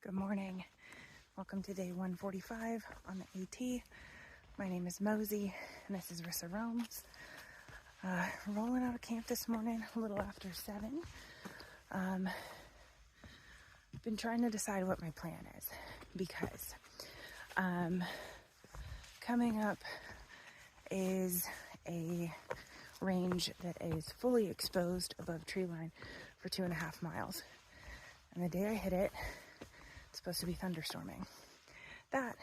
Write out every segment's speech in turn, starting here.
Good morning. Welcome to day 145 on the AT. My name is Mosey, and this is rissaroams. Rolling out of camp this morning, a little after 7. Been trying to decide what my plan is because coming up is a range that is fully exposed above tree line for 2.5 miles. And the day I hit it, it's supposed to be thunderstorming. That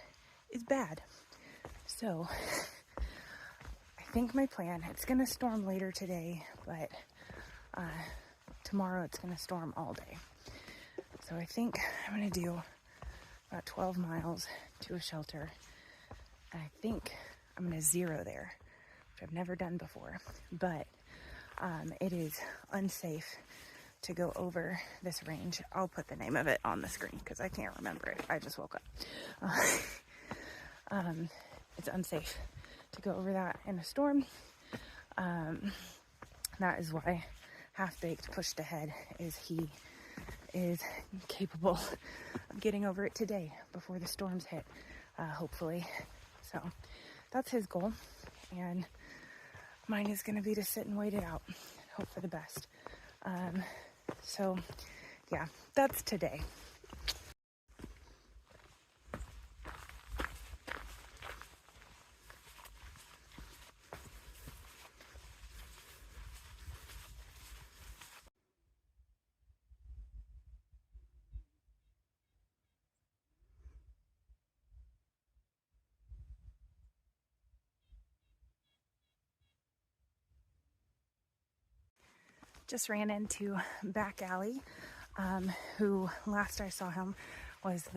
is bad. So I think my plan, it's going to storm later today, but tomorrow it's going to storm all day. So I think I'm going to do about 12 miles to a shelter. And I think I'm going to zero there, which I've never done before. But it is unsafe to go over this range. I'll put the name of it on the screen because I can't remember it. I just woke up. It's unsafe to go over that in a storm. That is why Half-Baked pushed ahead, is he is capable of getting over it today before the storms hit, hopefully. So that's his goal, and mine is going to be to sit and wait it out, hope for the best. So yeah, that's today. Just ran into Back Alley, who last I saw him was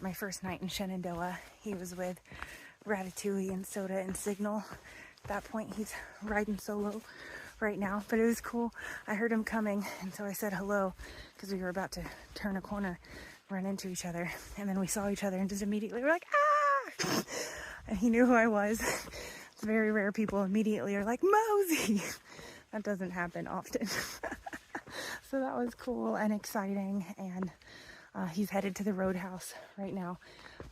my first night in Shenandoah. He was with Ratatouille and Soda and Signal. At that point, he's riding solo right now, but it was cool. I heard him coming, and so I said hello because we were about to turn a corner, run into each other, and then we saw each other and just immediately were like, ah! And he knew who I was. It's very rare people immediately are like, Mosey! That doesn't happen often. So that was cool and exciting, and he's headed to the roadhouse right now.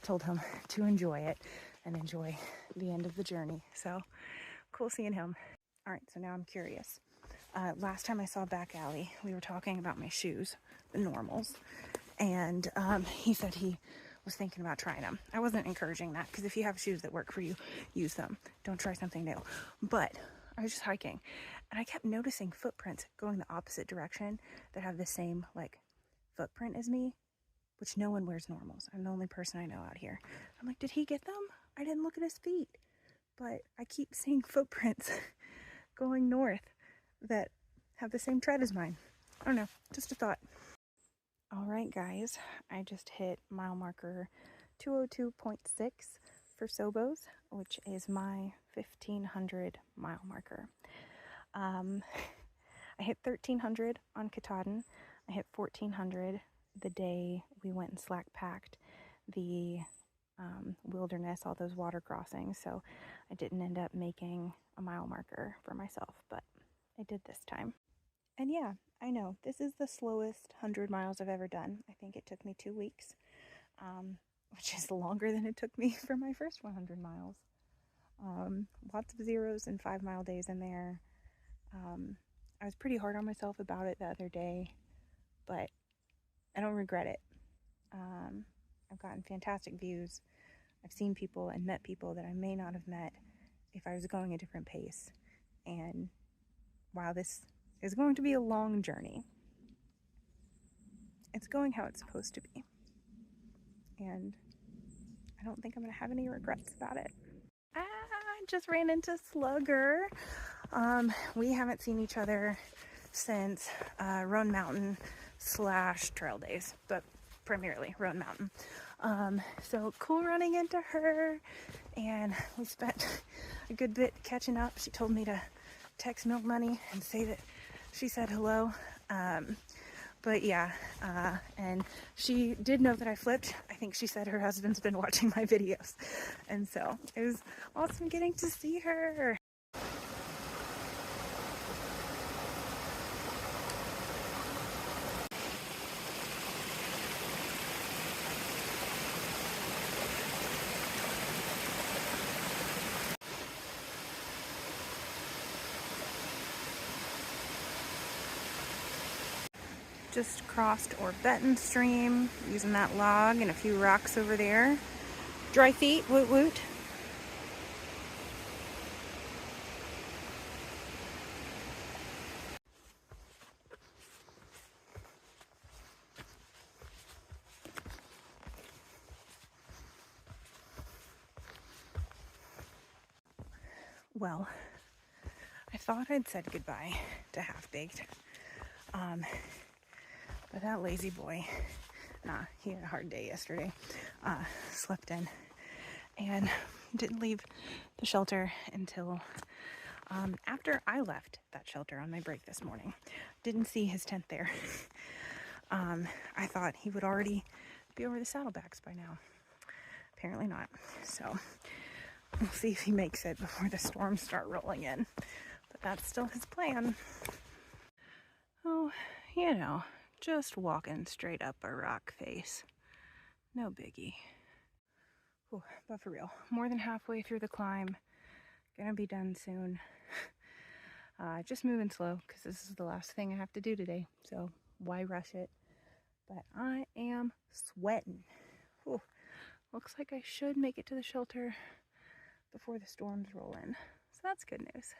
Told him to enjoy it and enjoy the end of the journey. So cool seeing him. All right, so now I'm curious. Last time I saw Back Alley, we were talking about my shoes, the normals, and he said he was thinking about trying them. I wasn't encouraging that because if you have shoes that work for you, use them. Don't try something new. But I was just hiking, and I kept noticing footprints going the opposite direction that have the same footprint as me, which no one wears normals. I'm the only person I know out here. I'm like, did he get them? I didn't look at his feet, but I keep seeing footprints going north that have the same tread as mine. I don't know, just a thought. All right, guys, I just hit mile marker 202.6 for Sobos, which is my 1,500 mile marker. I hit 1,300 on Katahdin. I hit 1,400 the day we went and slack packed the wilderness, all those water crossings. So I didn't end up making a mile marker for myself, but I did this time. And yeah, I know this is the slowest 100 miles I've ever done. I think it took me 2 weeks, which is longer than it took me for my first 100 miles. Lots of zeros and 5-mile days in there. I was pretty hard on myself about it the other day, but I don't regret it. I've gotten fantastic views. I've seen people and met people that I may not have met if I was going a different pace. And while this is going to be a long journey, it's going how it's supposed to be. And I don't think I'm going to have any regrets about it. I just ran into Slugger. We haven't seen each other since Roan Mountain / trail days, but primarily Roan Mountain. So cool running into her, and we spent a good bit catching up. She told me to text Milk Money and say that she said hello. But yeah, and she did know that I flipped. I think she said her husband's been watching my videos. And so it was awesome getting to see her. Just crossed Orbetten Stream using that log and a few rocks over there. Dry feet, woot woot. Well, I thought I'd said goodbye to Half Baked. But that lazy boy, he had a hard day yesterday, slept in and didn't leave the shelter until after I left that shelter on my break this morning. Didn't see his tent there. I thought he would already be over the saddlebacks by now. Apparently not. So we'll see if he makes it before the storms start rolling in. But that's still his plan. Oh, you know, just walking straight up a rock face. No biggie. Ooh, but for real, more than halfway through the climb. Gonna be done soon. Just moving slow because this is the last thing I have to do today. So why rush it? But I am sweating. Ooh, looks like I should make it to the shelter before the storms roll in. So that's good news.